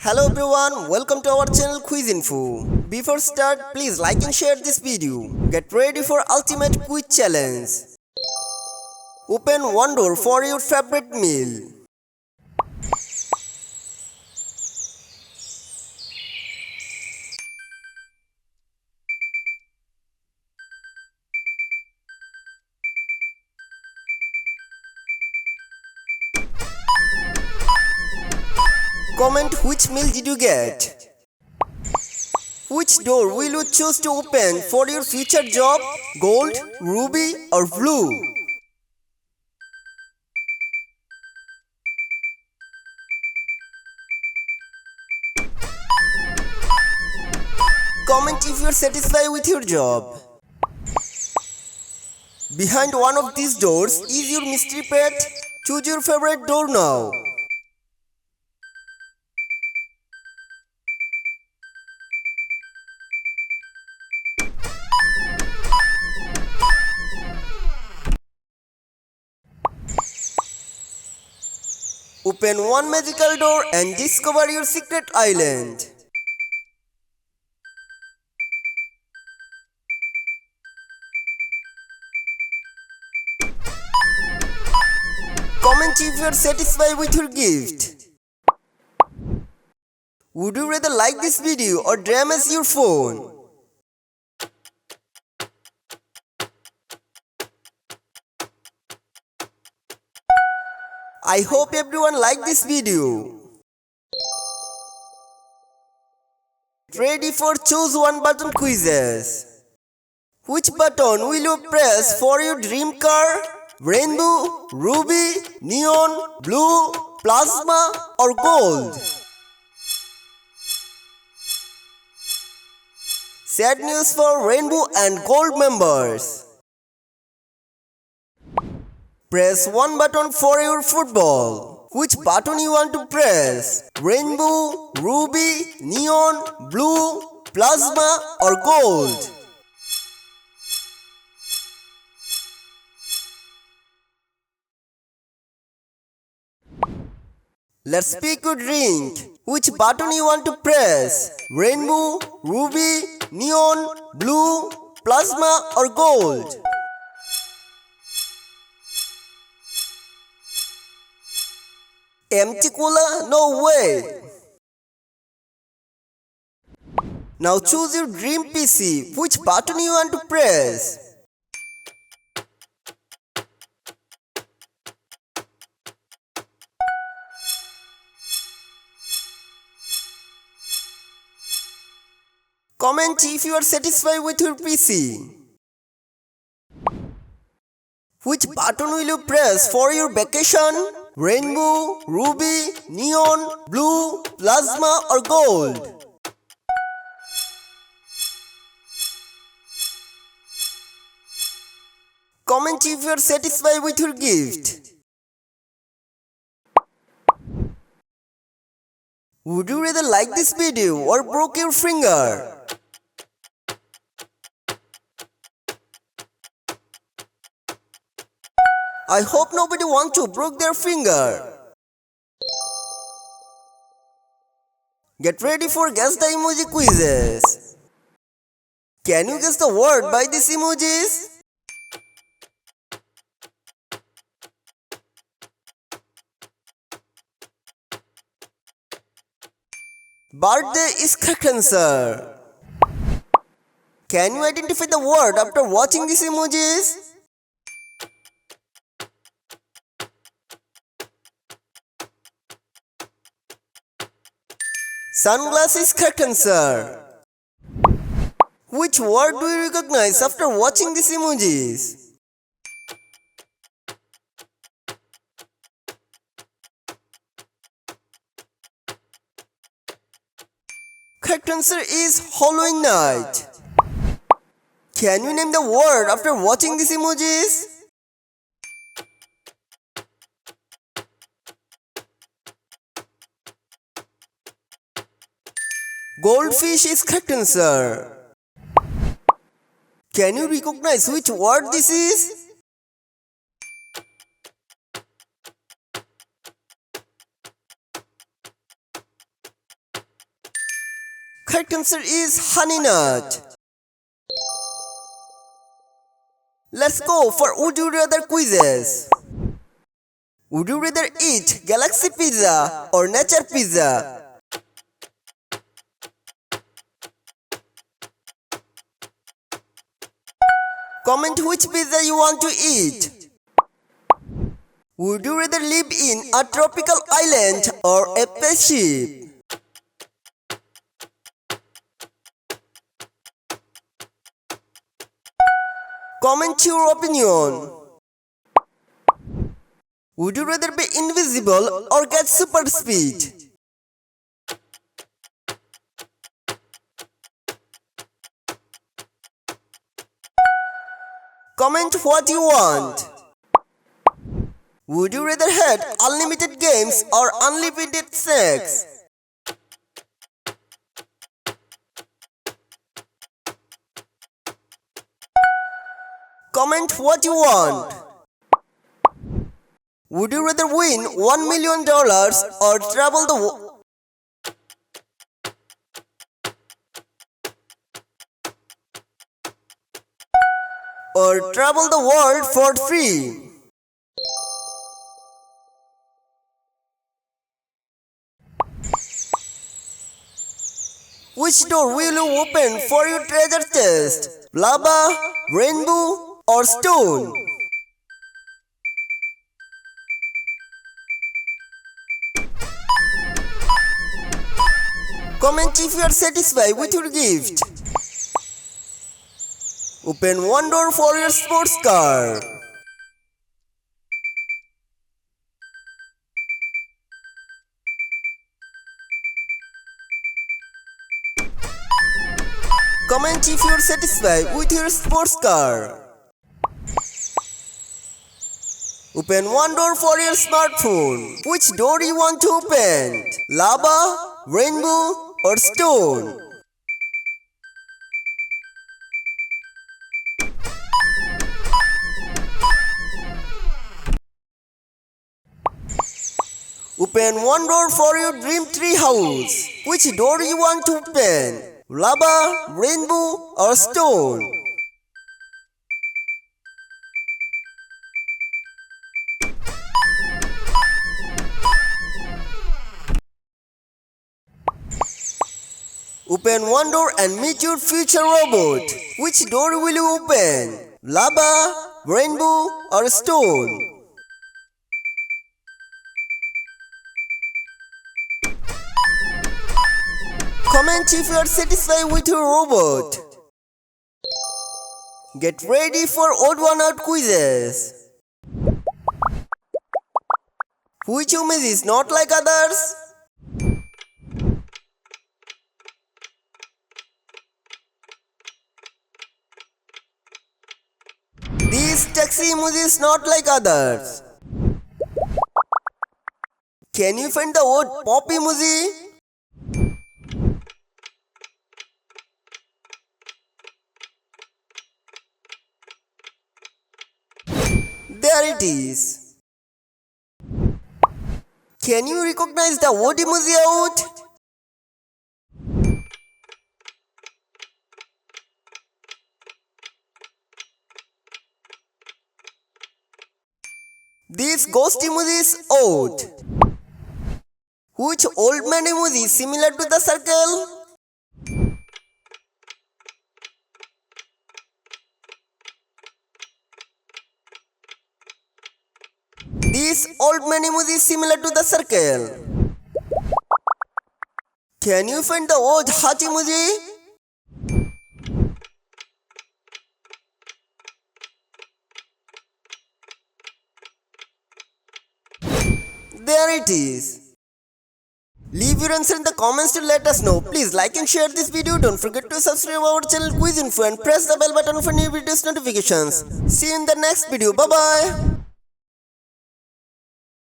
Hello everyone, welcome to our channel Quiz Info. Before start, please like and share this video. Get ready for ultimate quiz challenge. Open one door for your favorite meal. Comment which meal did you get? Which door will you choose to open for your future job? Gold, ruby or blue? Comment if you are satisfied with your job. Behind one of these doors is your mystery pet. Choose your favorite door now. Open one magical door and discover your secret island. Comment if you are satisfied with your gift. Would you rather like this video or damage your phone? I hope everyone liked this video. Ready for choose one button quizzes. Which button will you press for your dream car? Rainbow, ruby, neon, blue, plasma or gold? Sad news for rainbow and gold members. Press one button for your football. Which button you want to press? Rainbow, ruby, neon, blue, plasma or gold? Let's pick your drink. Which button you want to press? Rainbow, ruby, neon, blue, plasma or gold? Empty cola? No way! Now choose your dream PC. Which button you want to press? Comment if you are satisfied with your PC. Which button will you press for your vacation? Rainbow, ruby, neon, blue, plasma or gold? Comment if you are satisfied with your gift. Would you rather like this video or broke your finger? I hope nobody wants to break their finger. Get ready for guess the emoji quizzes. Can you guess the word by these emojis? Birthday is correct answer. Can you identify the word after watching these emojis? Sunglass is correct answer. Which word do you recognize after watching these emojis? Correct answer is Halloween night. Can you name the word after watching these emojis? Goldfish is correct answer. Can you recognize which word this is? Correct answer is honey nut. Let's go for Would You Rather quizzes. Would you rather eat Galaxy Pizza or Nature Pizza? Comment which pizza you want to eat. Would you rather live in a tropical island or a spaceship? Comment your opinion. Would you rather be invisible or get super speed? Comment what you want. Would you rather have unlimited games or unlimited sex? Comment what you want. Would you rather win $1 million or travel the world for free? Which door will you open for your treasure chest? Lava, rainbow, or stone? Comment if you are satisfied with your gift. Open one door for your sports car. Comment if you are satisfied with your sports car. Open one door for your smartphone. Which door you want to open? Lava, rainbow, or stone? Open one door for your dream tree house. Which door you want to open? Lava, rainbow, or stone? Open one door and meet your future robot. Which door will you open? Lava, rainbow, or stone? Comment if you are satisfied with your robot. Get ready for odd one out quizzes. Which image is not like others? This taxi emoji is not like others. Can you find the odd pop emoji? There it is. Can you recognize the odd emoji out? This ghost emoji is odd. Which old man emoji is similar to the circle? This old man emoji is similar to the circle. Can you find the odd heart emoji? There it is. Leave your answer in the comments to let us know. Please like and share this video. Don't forget to subscribe our channel Quiz Info and press the bell button for new videos notifications. See you in the next video. Bye bye.